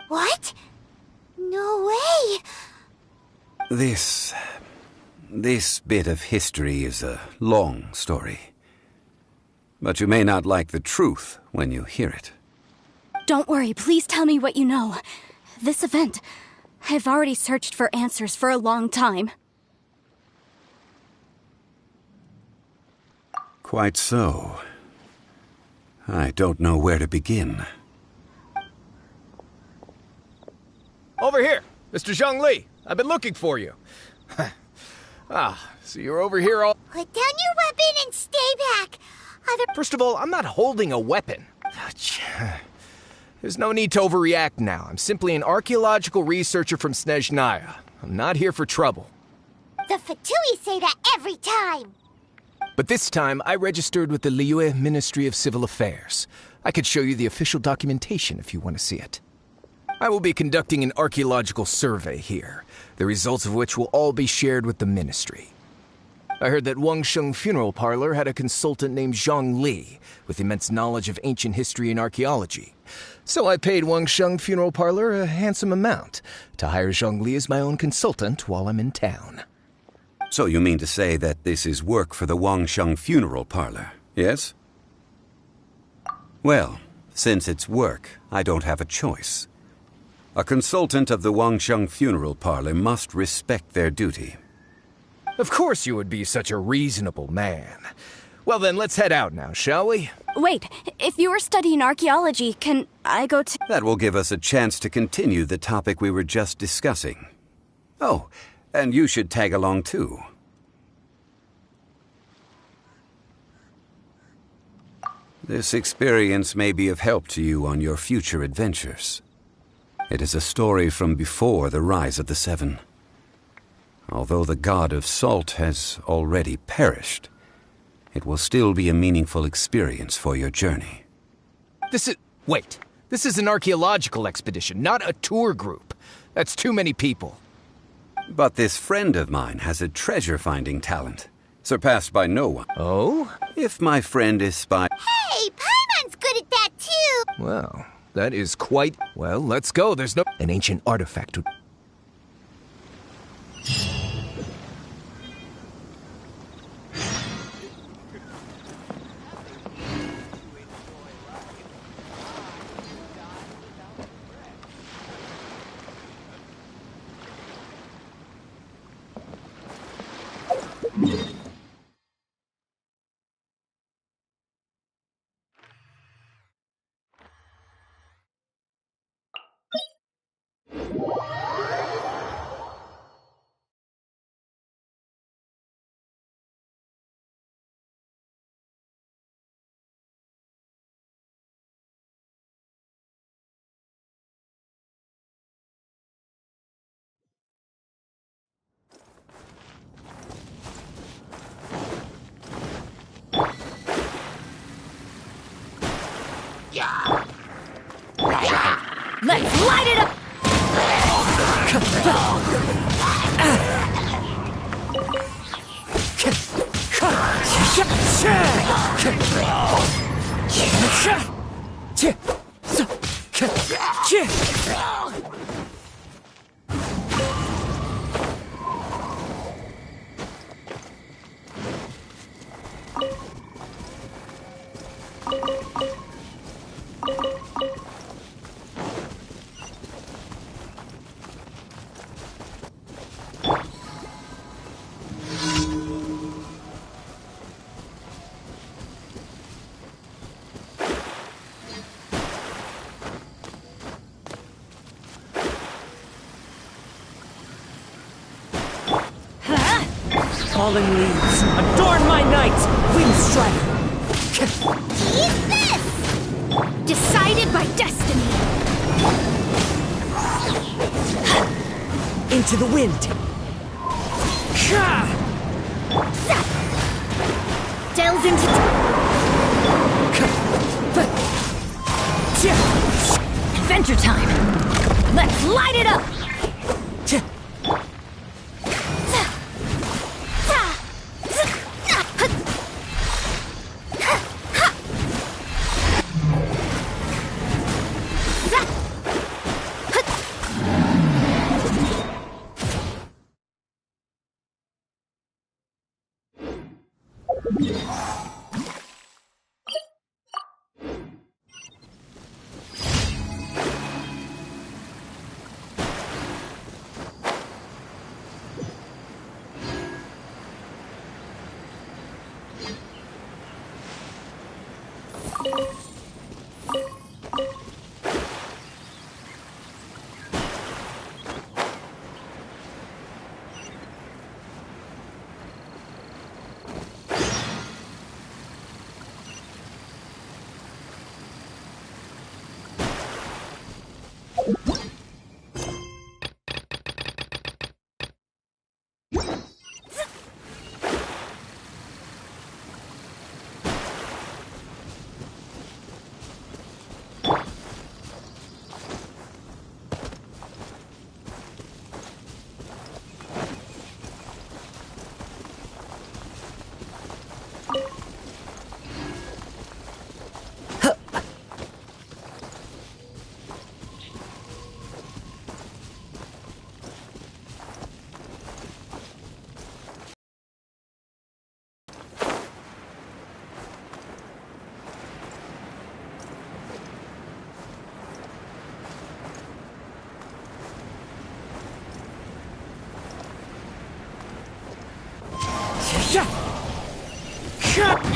What? No way! This bit of history is a long story. But you may not like the truth when you hear it. Don't worry, please tell me what you know. This event, I've already searched for answers for a long time. Quite so. I don't know where to begin. Over here, Mr. Zhongli. I've been looking for you. So you're over here all... Put down your weapon and stay back. First of all, I'm not holding a weapon. There's no need to overreact now. I'm simply an archaeological researcher from Snezhnaya. I'm not here for trouble. The Fatui say that every time. But this time, I registered with the Liyue Ministry of Civil Affairs. I could show you the official documentation if you want to see it. I will be conducting an archaeological survey here, the results of which will all be shared with the ministry. I heard that Wangsheng Funeral Parlor had a consultant named Zhang Li, with immense knowledge of ancient history and archaeology. So I paid Wangsheng Funeral Parlor a handsome amount to hire Zhang Li as my own consultant while I'm in town. So you mean to say that this is work for the Wangsheng Funeral Parlor, yes? Well, since it's work, I don't have a choice. A consultant of the Wangsheng Funeral Parlor must respect their duty. Of course you would be such a reasonable man. Well then, let's head out now, shall we? Wait, if you were studying archaeology, can I go to... That will give us a chance to continue the topic we were just discussing. Oh, and you should tag along too. This experience may be of help to you on your future adventures. It is a story from before the rise of the Seven. Although the god of salt has already perished, it will still be a meaningful experience for your journey. Wait. This is an archaeological expedition, not a tour group. That's too many people. But this friend of mine has a treasure-finding talent, surpassed by no one. Oh? If my friend is spy... Hey, Paimon's good at that too! Well, that is quite... Well, let's go. There's no... An ancient artifact to... Let's light it up! Falling leaves, adorn my night, Windstrider! Eat this! Decided by destiny! Into the wind! Delves into... Adventure time! Let's light it up!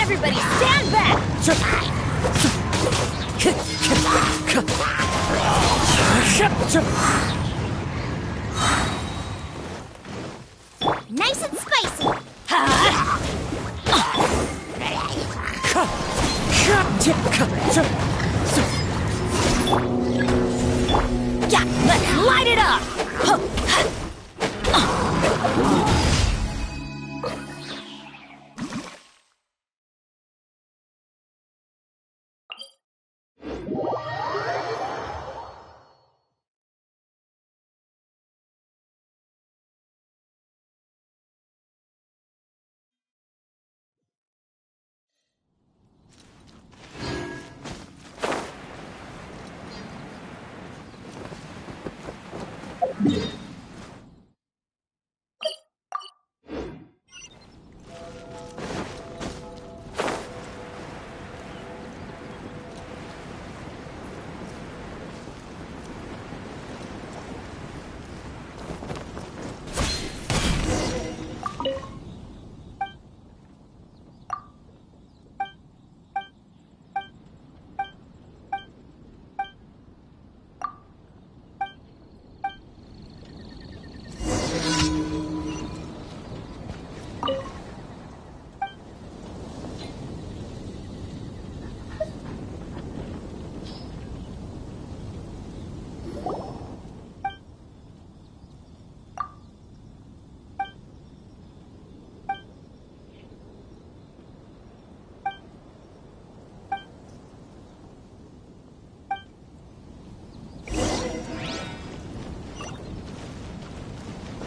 Everybody stand back! Nice and spicy! Yeah, let's light it up!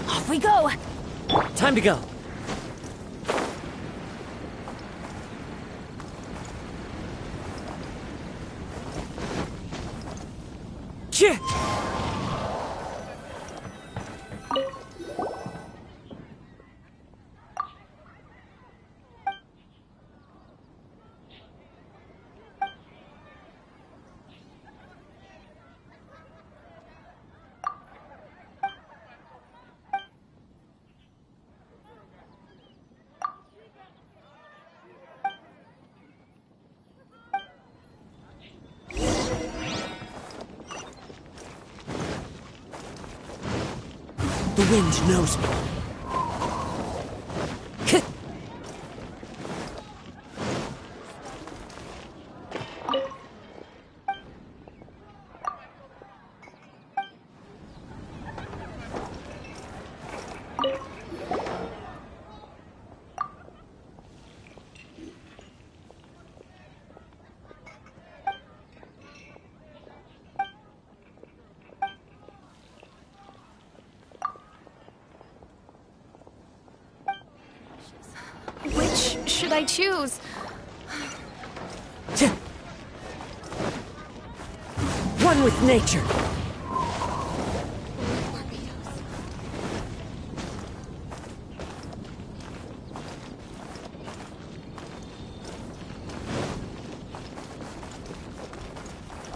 Off we go! Time to go. Chih! The wind knows me. Which should I choose? One with nature.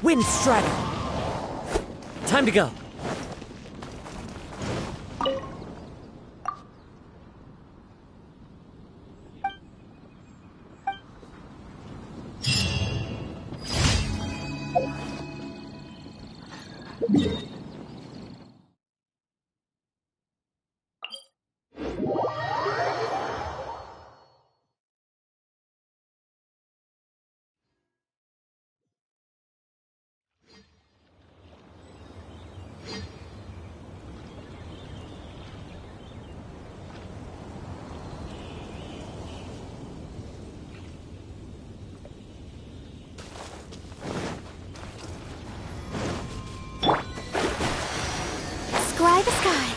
Wind Strider! Time to go! Scry the sky.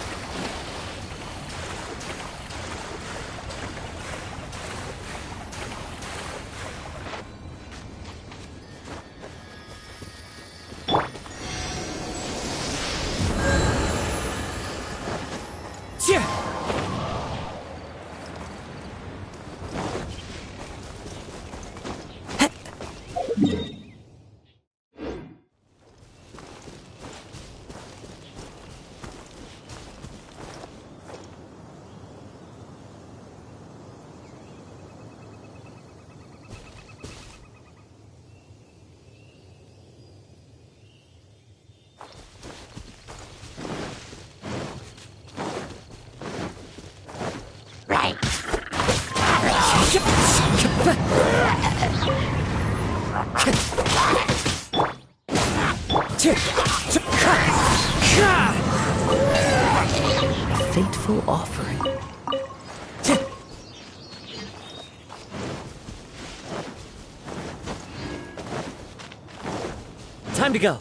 Fateful offering. Time to go.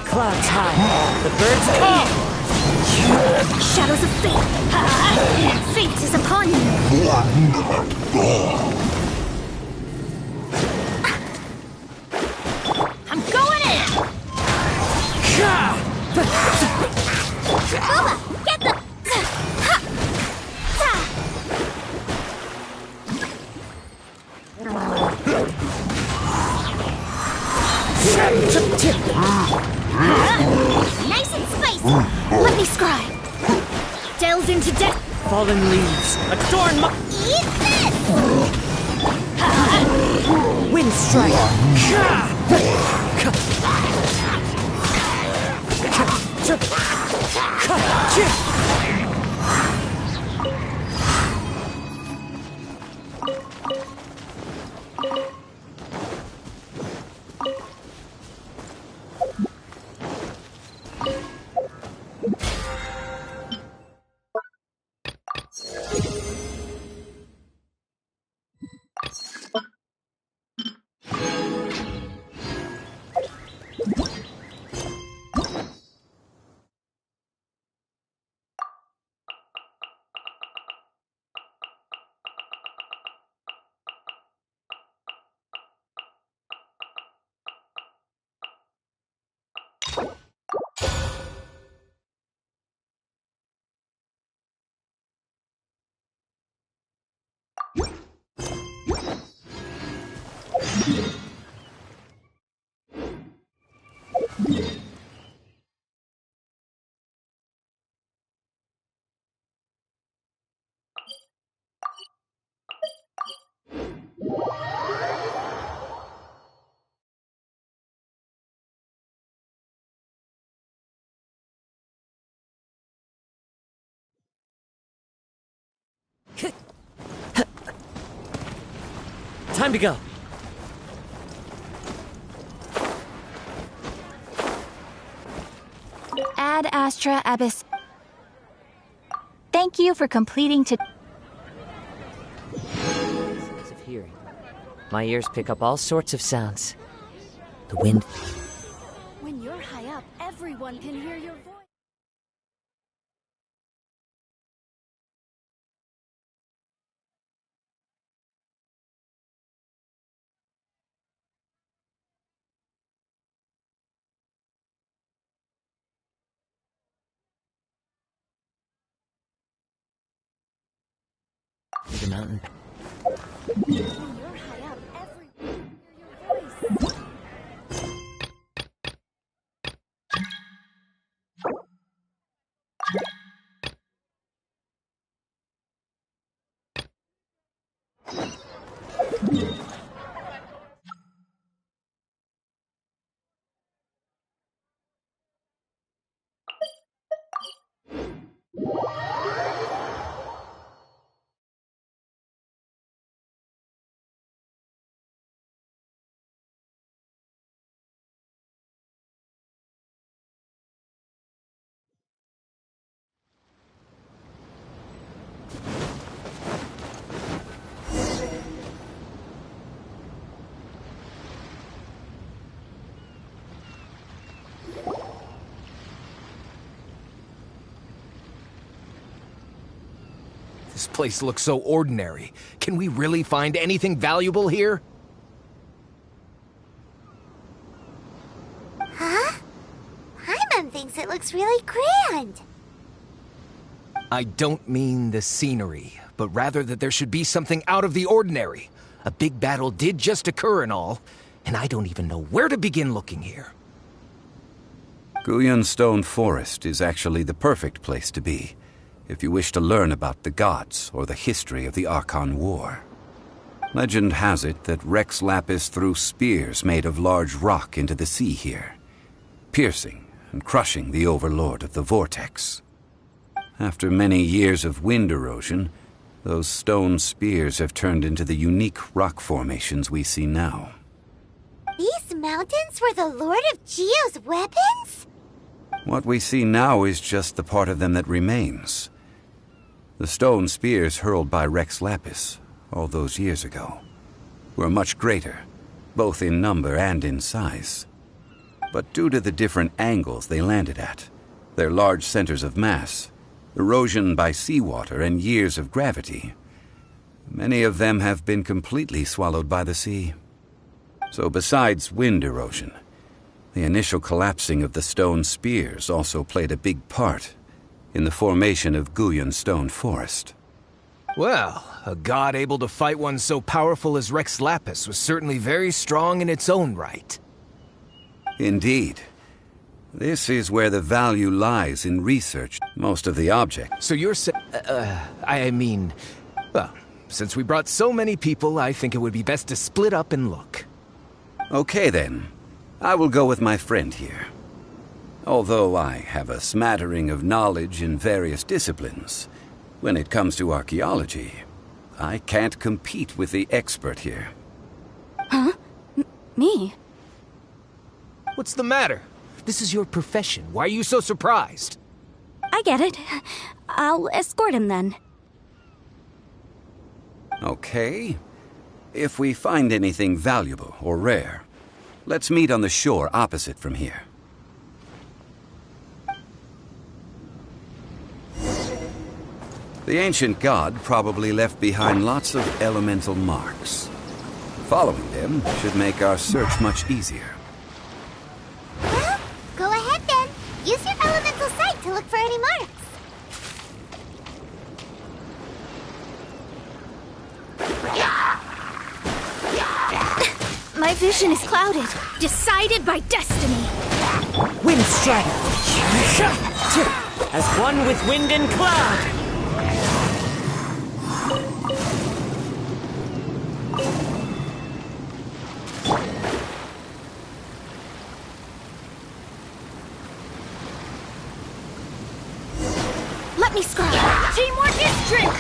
Clouds high. The birds call. Shadows of fate. Fate is upon you. I'm going in! Bubba, get the... Nice and spicy! Let me scry. Delves into death. Fallen leaves. Adorn my... Eat this! Wind Strider. Time to go. Ad Astra Abyss. Thank you for completing to... Sense of hearing. My ears pick up all sorts of sounds. The wind. When you're high up, everyone can hear your voice. The mountain. You're high up. Everyone can hear your voice. This place looks so ordinary. Can we really find anything valuable here? Huh? Paimon thinks it looks really grand. I don't mean the scenery, but rather that there should be something out of the ordinary. A big battle did just occur and all, and I don't even know where to begin looking here. Guyan Stone Forest is actually the perfect place to be, if you wish to learn about the gods or the history of the Archon War. Legend has it that Rex Lapis threw spears made of large rock into the sea here, piercing and crushing the Overlord of the Vortex. After many years of wind erosion, those stone spears have turned into the unique rock formations we see now. These mountains were the Lord of Geo's weapons? What we see now is just the part of them that remains. The stone spears hurled by Rex Lapis all those years ago were much greater, both in number and in size. But due to the different angles they landed at, their large centers of mass, erosion by seawater, and years of gravity, many of them have been completely swallowed by the sea. So besides wind erosion, the initial collapsing of the stone spears also played a big part in the formation of Guyan Stone Forest. Well, a god able to fight one so powerful as Rex Lapis was certainly very strong in its own right. Indeed. This is where the value lies in research most of the objects. So you're well, since we brought so many people, I think it would be best to split up and look. Okay then. I will go with my friend here. Although I have a smattering of knowledge in various disciplines, when it comes to archaeology, I can't compete with the expert here. Huh? Me? What's the matter? This is your profession. Why are you so surprised? I get it. I'll escort him then. Okay. If we find anything valuable or rare, let's meet on the shore opposite from here. The ancient god probably left behind lots of elemental marks. Following them should make our search much easier. Well, go ahead then. Use your elemental sight to look for any marks. My vision is clouded, decided by destiny. Wind strike! As one with wind and cloud! Let me scry. Teamwork is strength.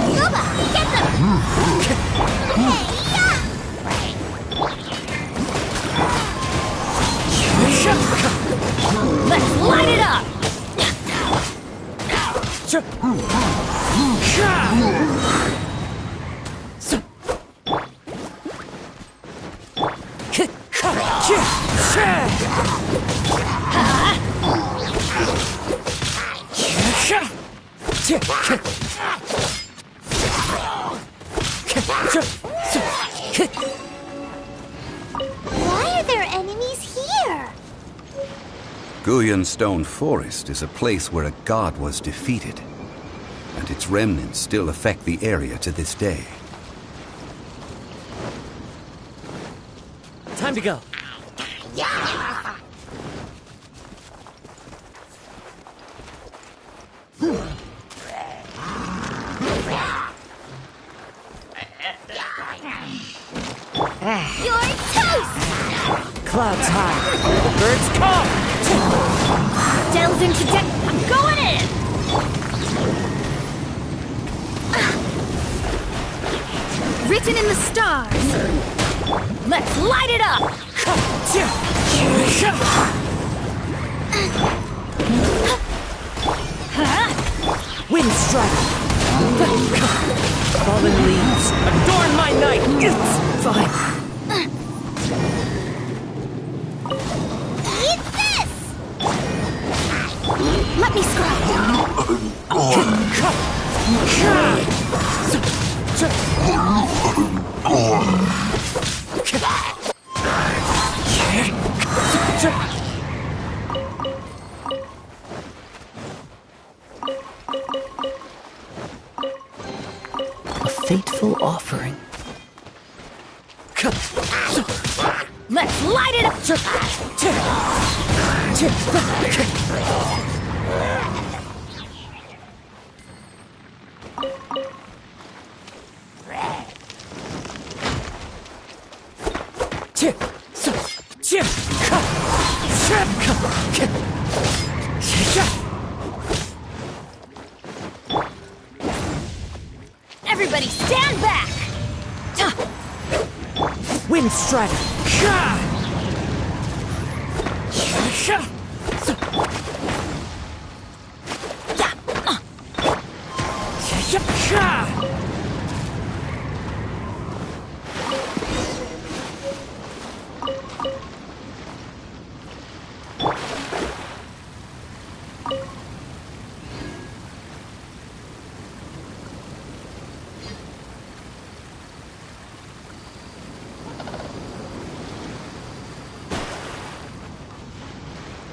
Luba, get them! Hey, yeah! Let's light it up. Why are there enemies here? Guyan Stone Forest is a place where a god was defeated, and and its remnants still affect the area to this day. Time to go. You're toast! Clouds high. The birds come. Delve into deck. I'm going in! Written in the stars. Let's light it up! Wind strike. Fallen leaves. Adorn my night. It's fine. Eat this! Let me scry. A fateful offering. Let's light it up! Everybody stand back! Wind strider.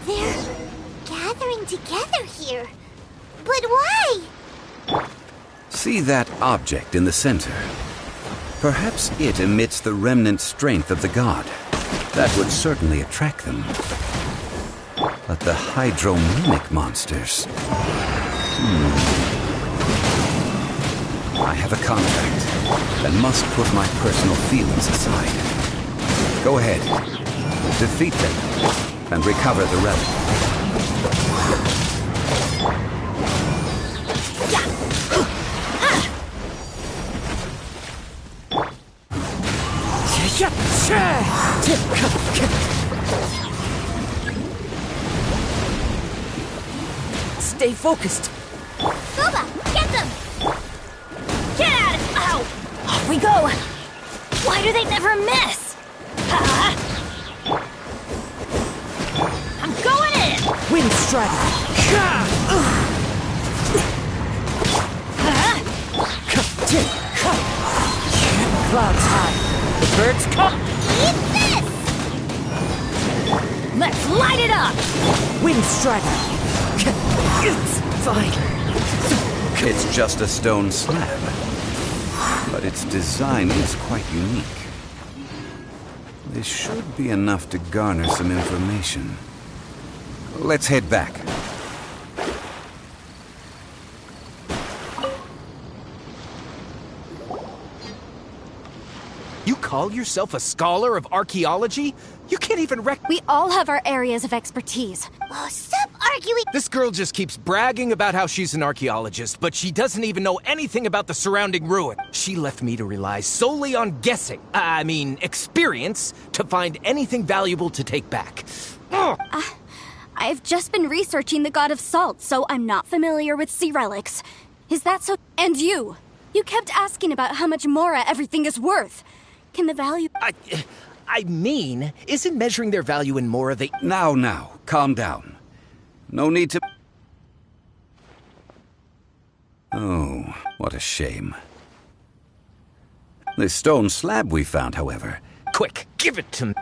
They're gathering together here. But why? See that object in the center? Perhaps it emits the remnant strength of the god. That would certainly attract them. But the hydromimic monsters... I have a contract and must put my personal feelings aside. Go ahead. Defeat them and recover the relic. Stay focused. Boba, get them! Get at it! Ow! Off we go! Why do they never miss? I'm going in! Wind strider. Clouds high. The birds come. Eat this! Let's light it up! Wind strider. It's fine. It's just a stone slab, but its design is quite unique. This should be enough to garner some information. Let's head back. You call yourself a scholar of archaeology? You can't even We all have our areas of expertise. Oh, stop arguing! This girl just keeps bragging about how she's an archaeologist, but she doesn't even know anything about the surrounding ruin. She left me to rely solely on guessing, experience, to find anything valuable to take back. Ugh. I've just been researching the god of salt, so I'm not familiar with sea relics. Is that so? And you? You kept asking about how much Mora everything is worth. Can the value... I mean, isn't measuring their value in Mora the... Now, calm down. No need to... Oh, what a shame. The stone slab we found, however... Quick, give it to me.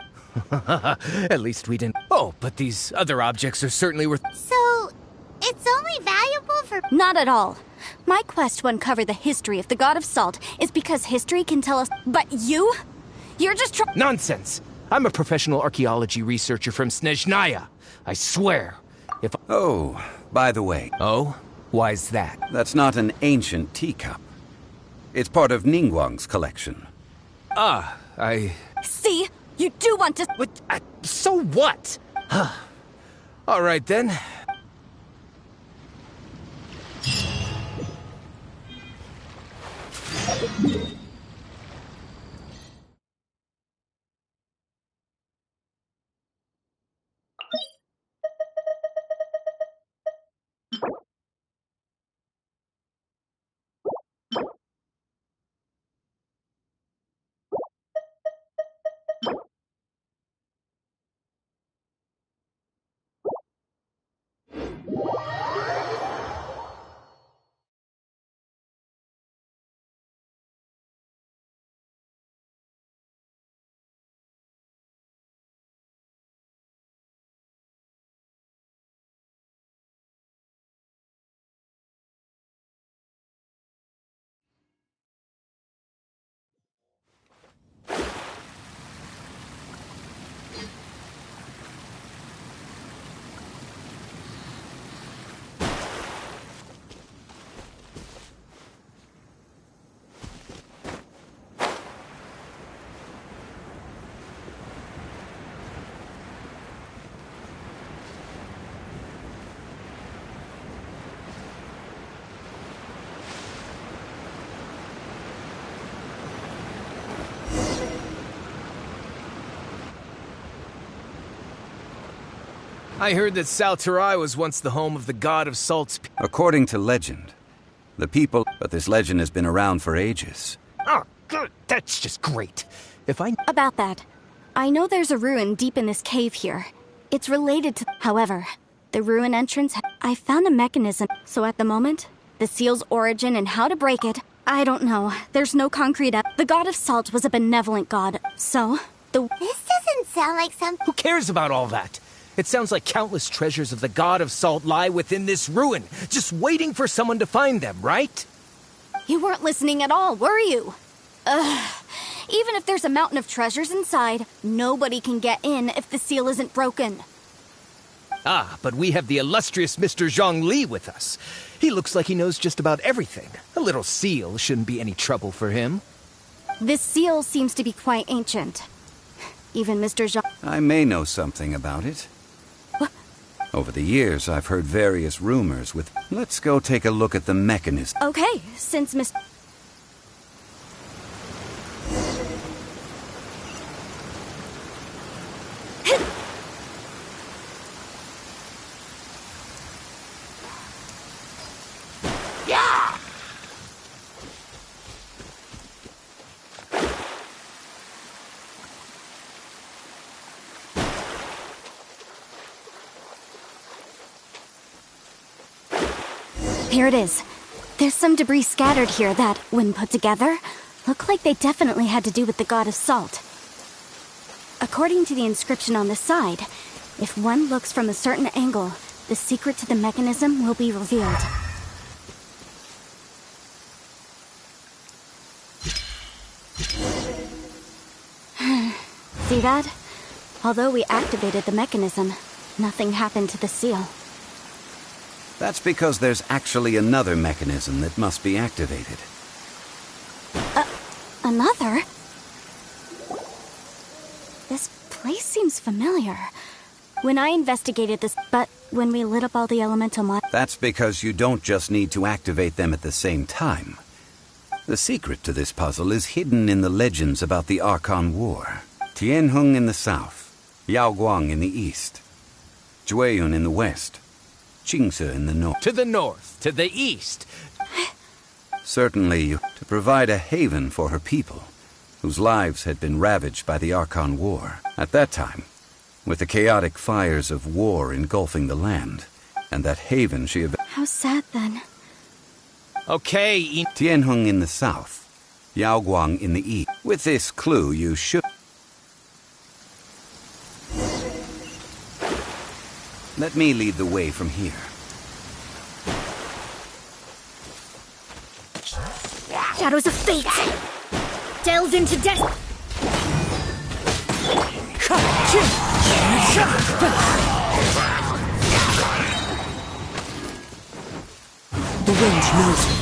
At least we didn't... Oh, but these other objects are certainly worth... So, it's only valuable for... Not at all. My quest to uncover the history of the God of Salt is because history can tell us. But you? You're just Nonsense! I'm a professional archaeology researcher from Snezhnaya. I swear. If. Oh, by the way, Oh? Why's that? that's not an ancient teacup. It's part of Ningguang's collection. Ah, See? You do want to. What? So what? All right then. I heard that Salterai was once the home of the God of Salt's. According to legend, the people... But this legend has been around for ages. Oh, good. That's just great. If I. About that. I know there's a ruin deep in this cave here. It's related to. However, the ruin entrance. I found a mechanism. So at the moment, the seal's origin and how to break it, I don't know. There's no concrete. The God of Salt was a benevolent god. So, the. This doesn't sound like something. Who cares about all that? It sounds like countless treasures of the God of Salt lie within this ruin, just waiting for someone to find them, right? You weren't listening at all, were you? Ugh. Even if there's a mountain of treasures inside, nobody can get in if the seal isn't broken. Ah, but we have the illustrious Mr. Zhongli with us. He looks like he knows just about everything. A little seal shouldn't be any trouble for him. This seal seems to be quite ancient. Even Mr. Zhong... I may know something about it. What? Over the years, I've heard various rumors with... Let's go take a look at the mechanism. Okay, since Mr... Here it is. There's some debris scattered here that, when put together, look like they definitely had to do with the God of Salt. According to the inscription on the side, if one looks from a certain angle, the secret to the mechanism will be revealed. See that? Although we activated the mechanism, nothing happened to the seal. That's because there's actually another mechanism that must be activated. Another? This place seems familiar. When I investigated this, but when we lit up all the elemental That's because you don't just need to activate them at the same time. The secret to this puzzle is hidden in the legends about the Archon War. Tianheng in the south, Yaoguang in the east, Jueyun in the west, Qingce in the north. To the north, to the east. Certainly, to provide a haven for her people, whose lives had been ravaged by the Archon War. At that time, with the chaotic fires of war engulfing the land, and that haven she... How sad, then. Okay, Tianheng in the south, Yaoguang in the east. With this clue, you should... Let me lead the way from here. Shadows of fate! Delve into death! The wind knows me.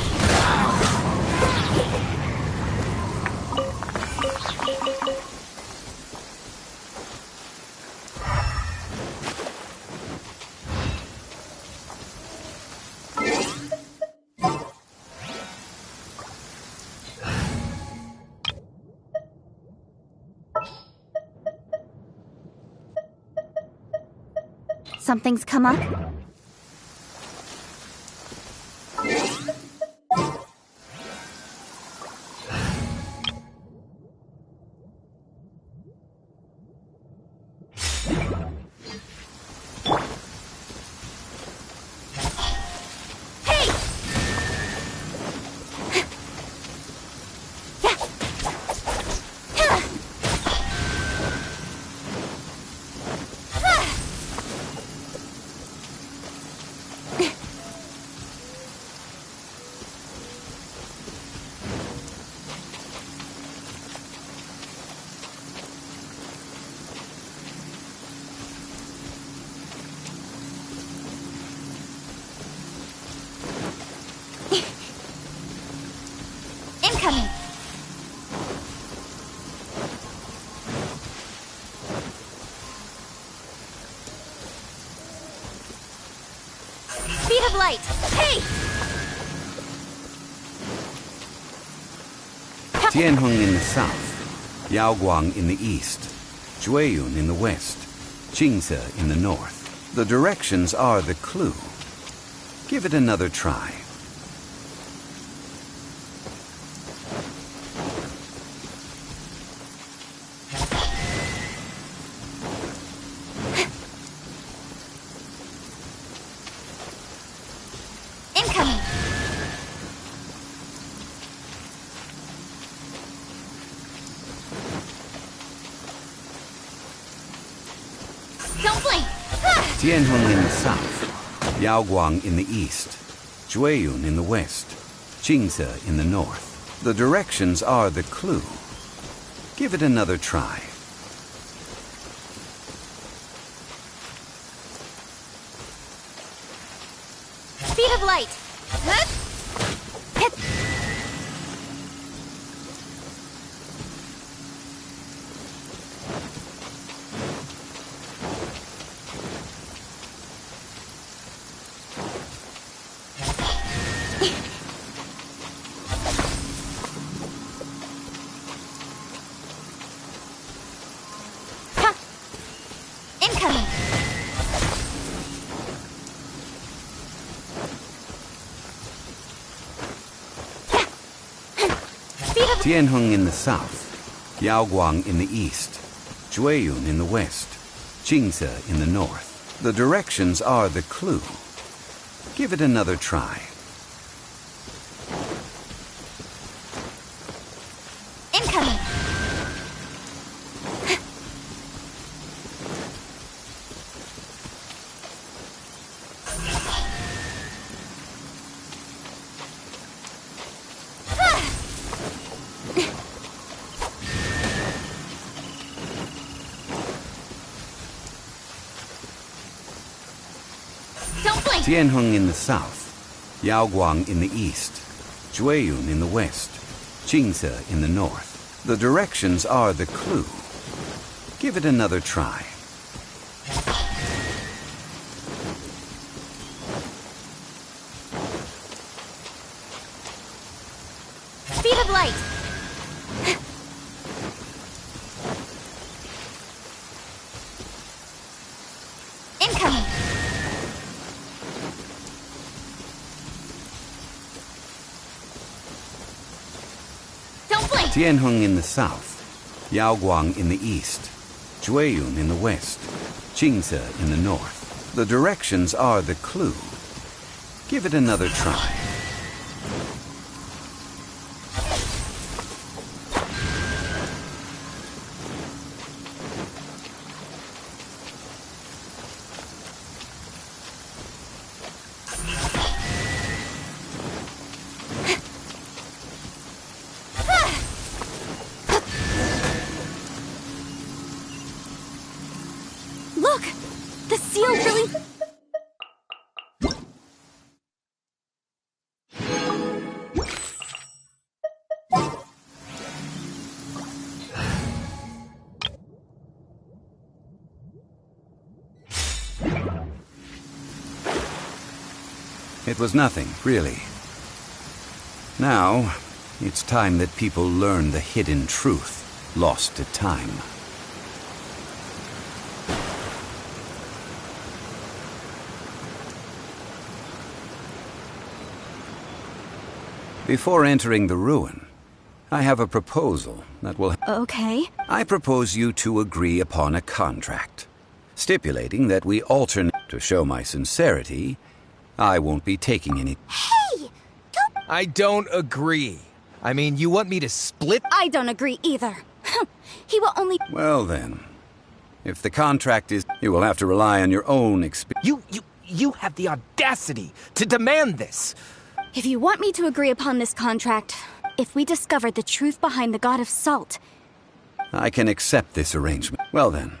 Something's come up? Incoming! Speed of light! Hey! Tianheng in the south, Yaoguang in the east, Jueyun in the west, Qingze in the north. The directions are the clue. Give it another try. Incoming! Don't blink! Tianheng in the south, Yaoguang in the east, Jueyun in the west, Qingze in the north. The directions are the clue. Give it another try. Speed of light! Hit! Ha! Incoming! Tianheng in the south, Yaoguang in the east, Jueyun in the west, Qingze in the north. The directions are the clue. Give it another try. Incoming! Don't blink! Tianheng in the south, Yaoguang in the east, Jueyun in the west, Qingze in the north. The directions are the clue. Give it another try. Speed of light! Incoming! Don't blink! Tianheng in the south, Yaoguang in the east, Jueyun in the west, Qingze in the north. The directions are the clue. Give it another try. It was nothing, really. Now, it's time that people learn the hidden truth lost to time. Before entering the ruin, I have a proposal that will... Okay. I propose you to agree upon a contract, stipulating that we alternate. To show my sincerity, I won't be taking any... Hey! Don't... I don't agree. I mean, you want me to split? I don't agree either. He will only... Well then, if the contract is... You will have to rely on your own experience. You have the audacity to demand this! If you want me to agree upon this contract, if we discover the truth behind the God of Salt... I can accept this arrangement. Well then.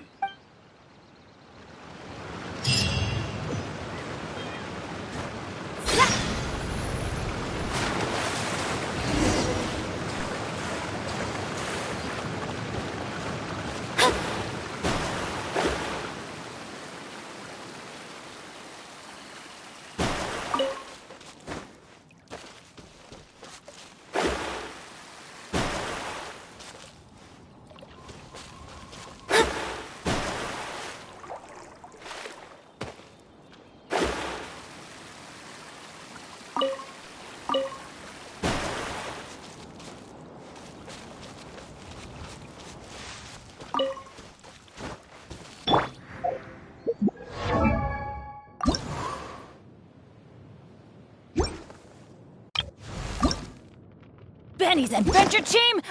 Benny's adventure team!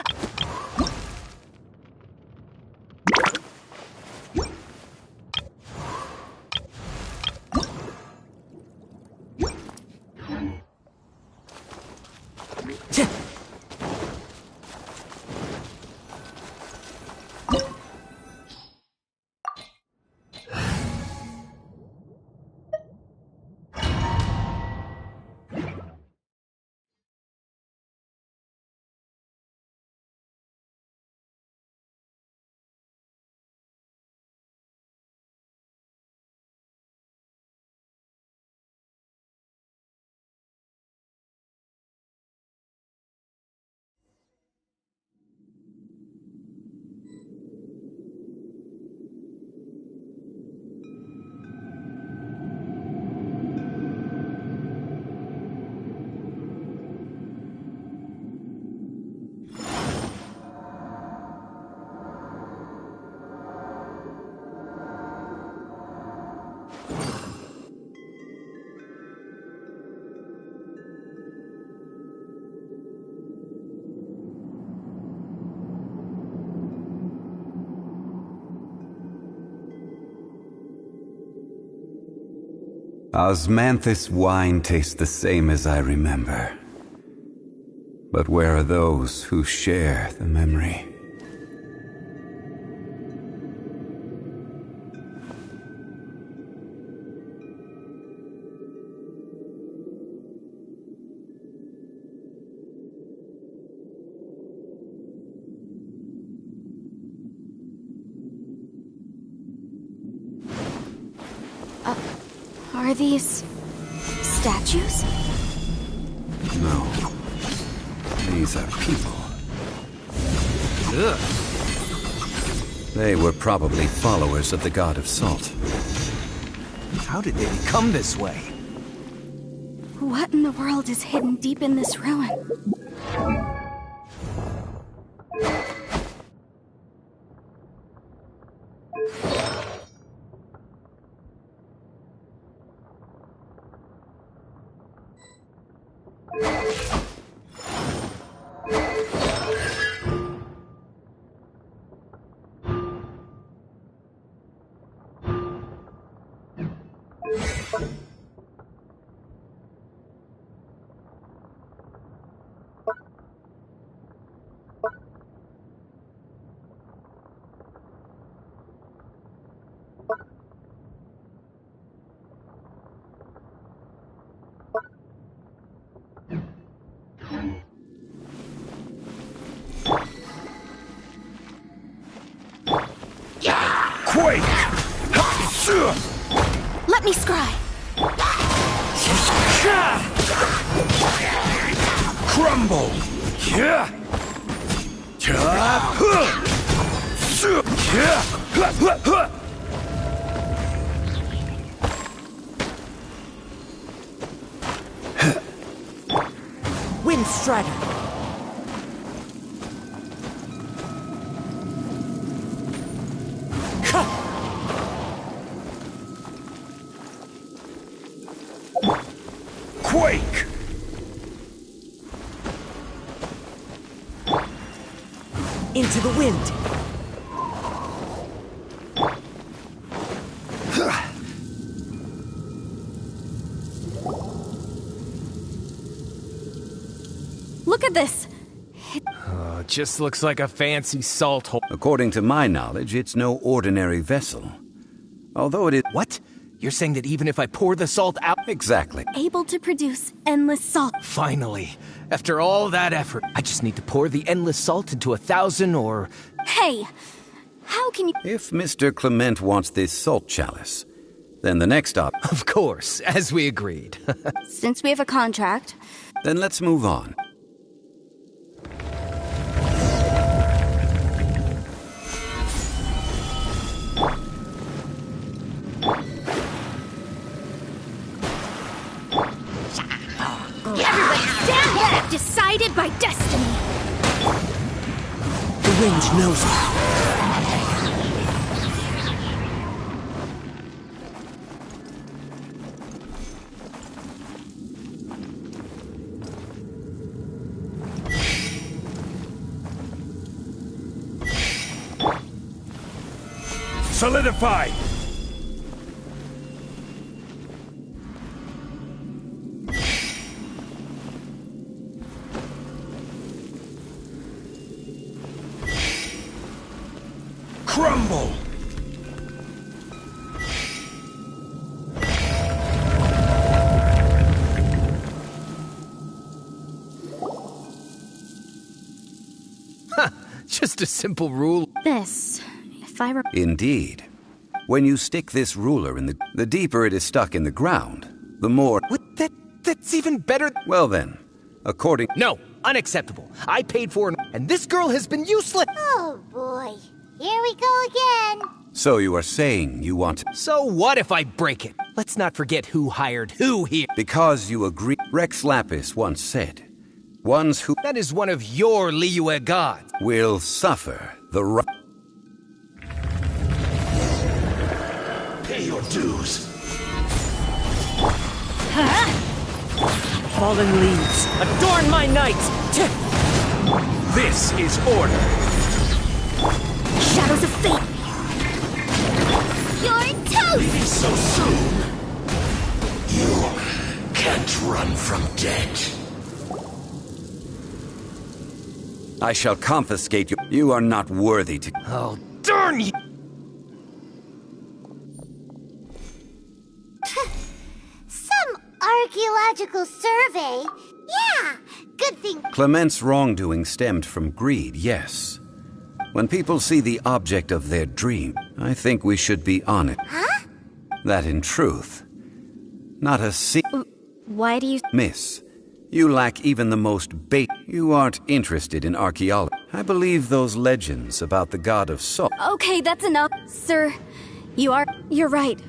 Osmanthus wine tastes the same as I remember. But where are those who share the memory? Are these... statues? No. These are people. Ugh. They were probably followers of the God of Salt. How did they become this way? What in the world is hidden deep in this ruin? Quake! Let me scry! Crumble! Wind Strider! Quake! Into the wind! Look at this! Oh, just looks like a fancy salt hole. According to my knowledge, it's no ordinary vessel. Although it is... What? You're saying that even if I pour the salt out... Exactly. Able to produce endless salt. Finally. After all that effort, I just need to pour the endless salt into 1,000 or... Hey! How can you... If Mr. Clement wants this salt chalice, then the next op... Of course, as we agreed. Since we have a contract... Then let's move on. Everybody stand back! Decided by destiny! The wind knows me. Solidify! Crumble! Just a simple rule. This... If I were... Indeed. When you stick this ruler in the deeper it is stuck in the ground, the more... What? That's even better. Well then, according... No, unacceptable. I paid for it, and this girl has been useless. Oh boy, here we go again. So you are saying you want... So what if I break it? Let's not forget who hired who here. Because you agree... Rex Lapis once said, ones who... That is one of your Liyue gods. will suffer the... Pay your dues. Fallen leaves, adorn my night! This is order. Shadows of fate! You're toast! So soon? You can't run from death. I shall confiscate you. You are not worthy to... Oh, darn you! Some archaeological survey? Yeah, good thing. Clement's wrongdoing stemmed from greed, yes. When people see the object of their dream, I think we should be honest. Huh? That in truth, not a Why do you... Miss, you lack even the most bait. You aren't interested in archaeology. I believe those legends about the god of salt. Okay, that's enough. Sir, you're right.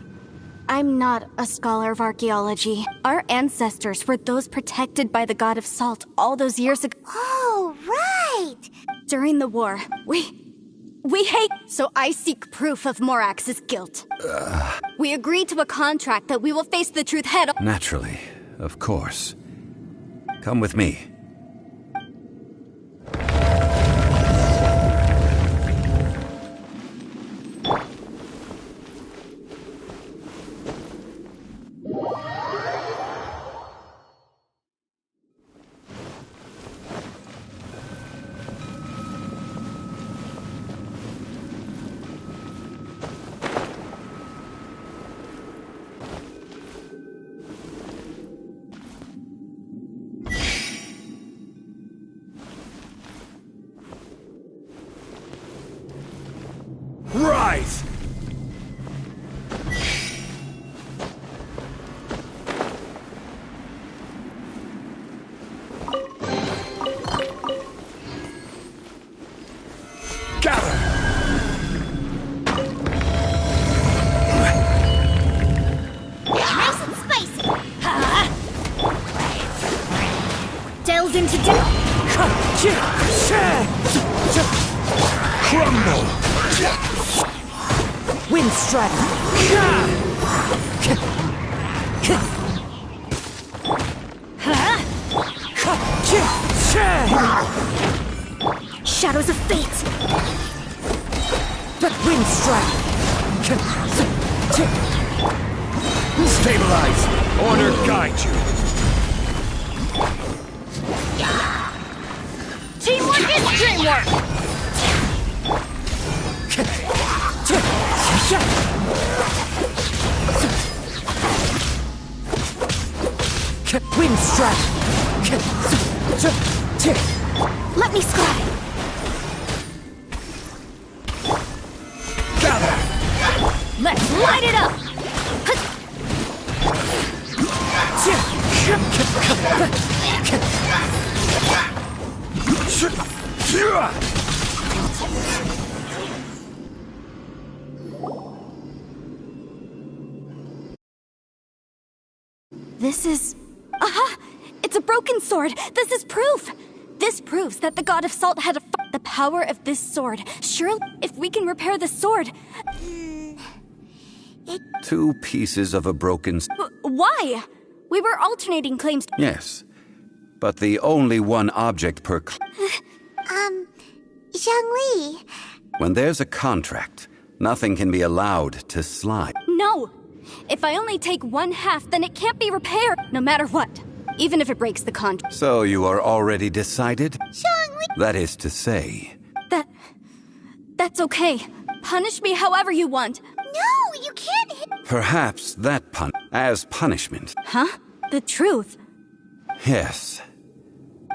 I'm not a scholar of archaeology. Our ancestors were those protected by the god of salt all those years ago. Oh, right! During the war, we hate, so I seek proof of Morax's guilt. We agreed to a contract that we will face the truth head on. Naturally, of course. Come with me. Rise! wind strike! Shadows of fate! That wind strike! Stabilize! Order guide you! Teamwork is dreamwork! Wind strike! Let me scry! Gather! Let's light it up! This is... Aha! It's a broken sword! This is proof! This proves that the God of Salt had the power of this sword. Surely, if we can repair the sword... 2 pieces of a broken... Why? We were alternating claims... Yes, but the only one object per... Zhongli. When there's a contract, nothing can be allowed to slide. No! If I only take 1/2, then it can't be repaired, no matter what. Even if it breaks the contract. So you are already decided? Zhongli. That is to say... That's okay. Punish me however you want. No, you can't hit. Perhaps that as punishment. Huh? The truth. Yes.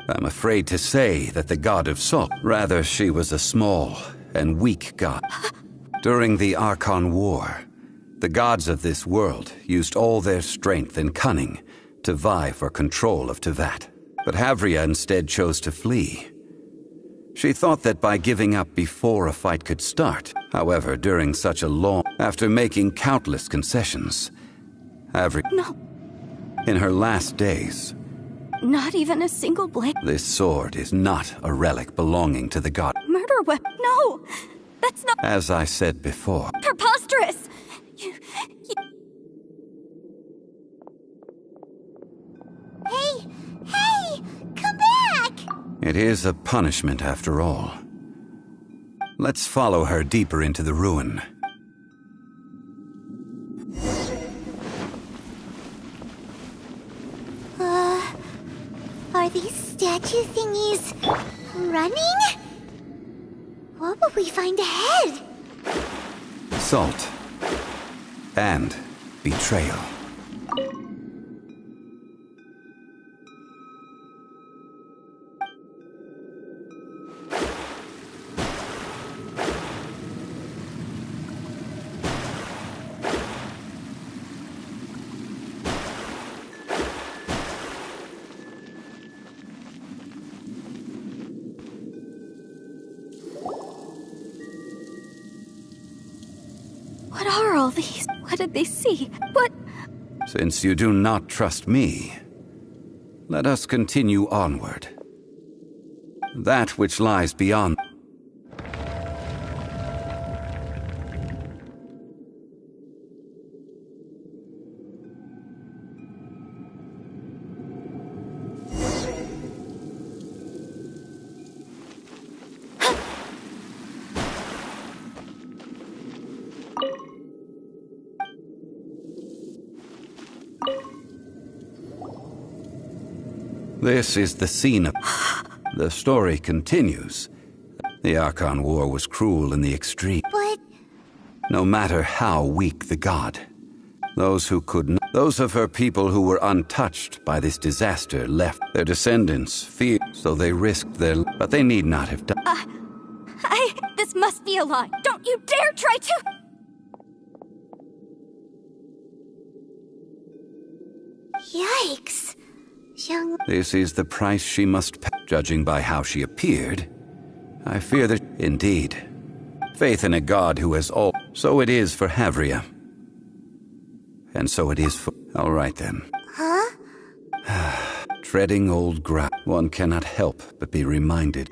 I'm afraid to say that the God of Salt, rather she was a small and weak god. During the Archon War, the gods of this world used all their strength and cunning to vie for control of Tevat. But Havria instead chose to flee. She thought that by giving up before a fight could start, however, during such a long... After making countless concessions, Havria... No. In her last days... Not even a single blade. This sword is not a relic belonging to the god. Murder weapon? No! That's not... As I said before... Preposterous! Hey! Come back! It is a punishment after all. Let's follow her deeper into the ruin. Are these statue thingies running? What will we find ahead? Salt. And betrayal. What are all these? What did they see? What? Since you do not trust me, let us continue onward. That which lies beyond... This is the scene of... The story continues. The Archon War was cruel in the extreme. But... No matter how weak the god, those who could not... Those of her people who were untouched by this disaster left. Their descendants feared, so they risked their... But they need not have done... This must be a lie. Don't you dare try to... Yikes. This is the price she must pay. Judging by how she appeared, I fear that... Indeed. Faith in a god who has all... So it is for Havria. And so it is for... All right then. Huh? Treading old ground. One cannot help but be reminded.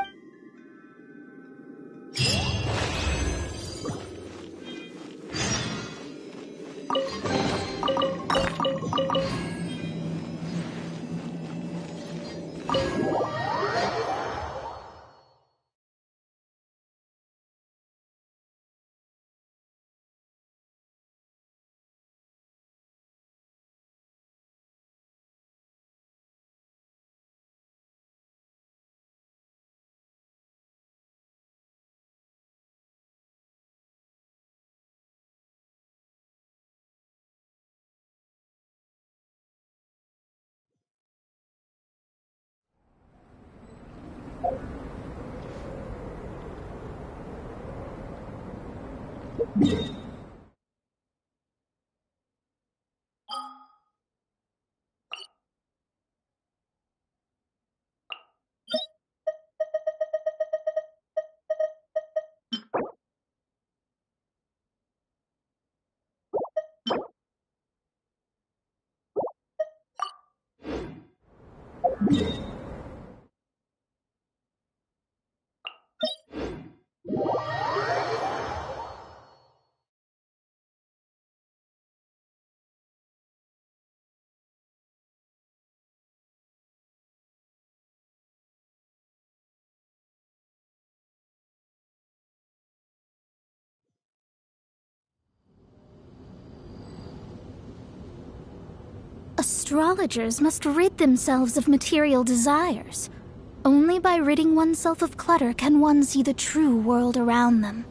Astrologers must rid themselves of material desires. Only by ridding oneself of clutter can one see the true world around them.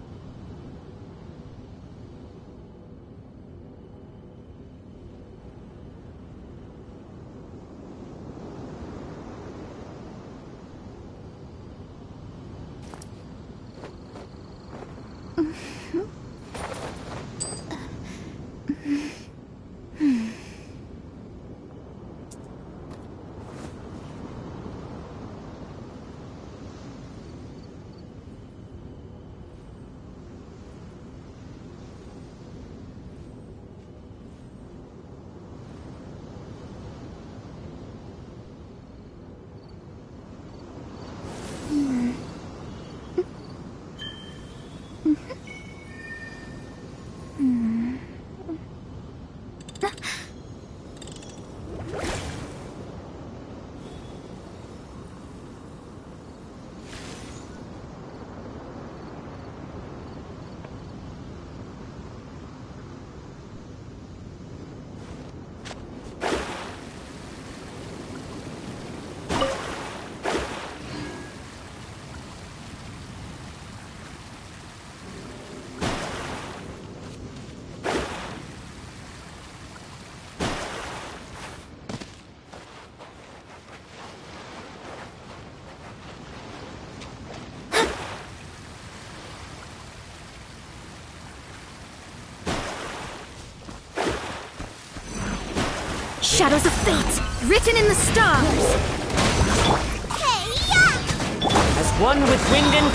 Shadows of fate, written in the stars! As one with wind and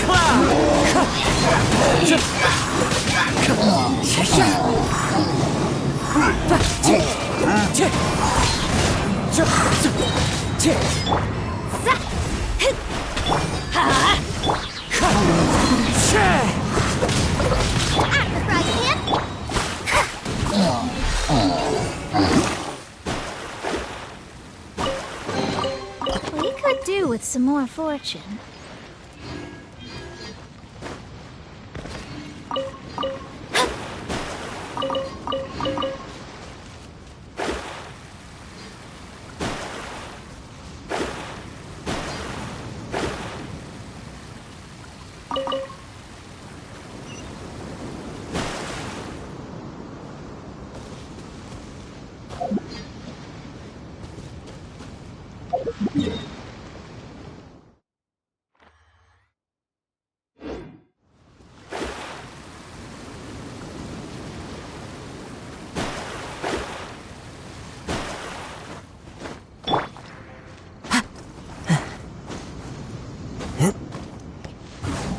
We could do with some more fortune.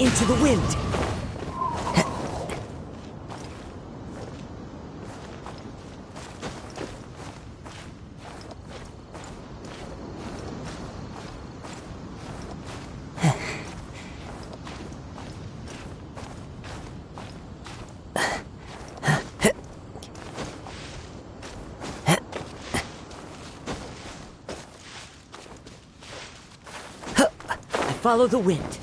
into the wind. I follow the wind.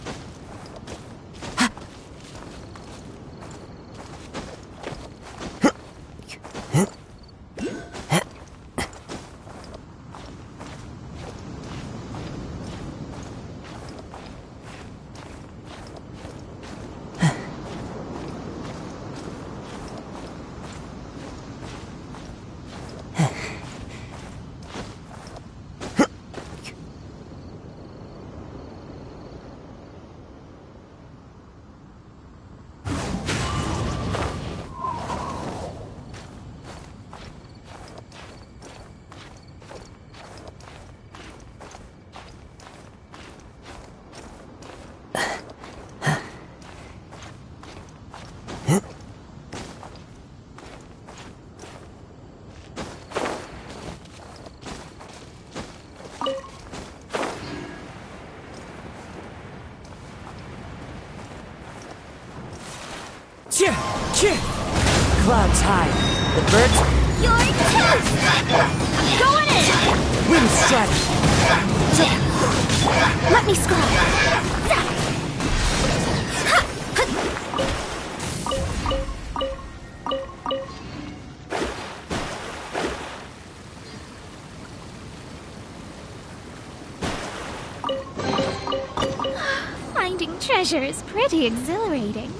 Clouds high. The birds. Your test! Going in! Wind strike. Let me scry. Finding treasure is pretty exhilarating.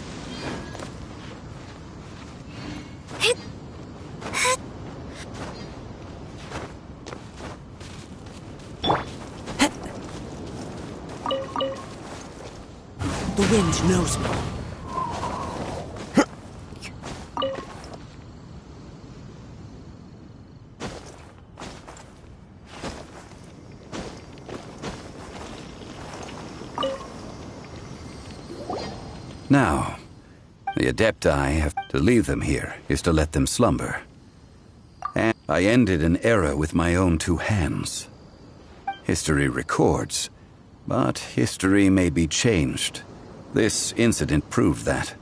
The wind knows me. Now, the Adepti have to leave them here is to let them slumber. And I ended an era with my own two hands. History records, but history may be changed. This incident proved that.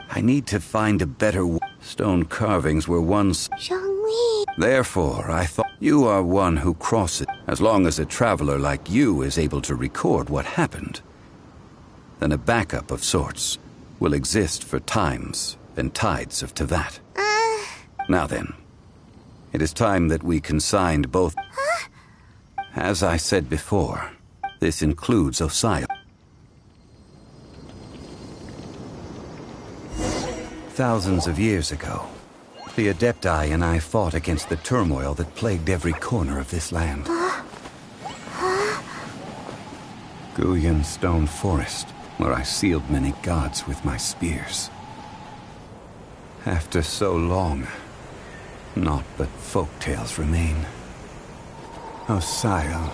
I need to find a better stone carvings were once. Zhongli. Therefore, I thought you are one who crosses. As long as a traveler like you is able to record what happened, then a backup of sorts will exist for times and tides of Tevat. Now then, it is time that we consigned both. As I said before, this includes Osiel. Thousands of years ago, the Adepti and I fought against the turmoil that plagued every corner of this land. Guyan Stone Forest, where I sealed many gods with my spears. After so long, naught but folk tales remain. Osiel,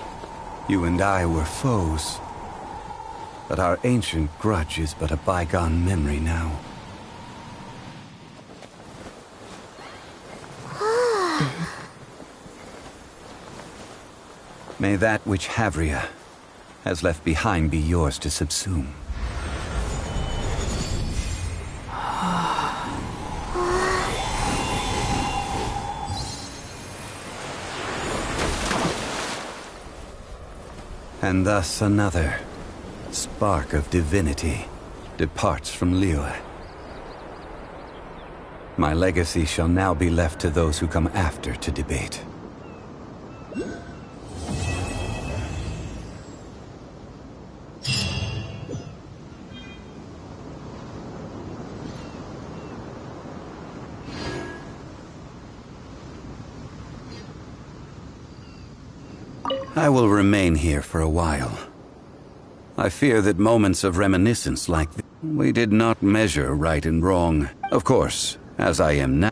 you and I were foes, but our ancient grudge is but a bygone memory now. May that which Havria has left behind be yours to subsume. And thus another spark of divinity departs from Liyue. My legacy shall now be left to those who come after to debate. I will remain here for a while. I fear that moments of reminiscence like this, we did not measure right and wrong. Of course, as I am now.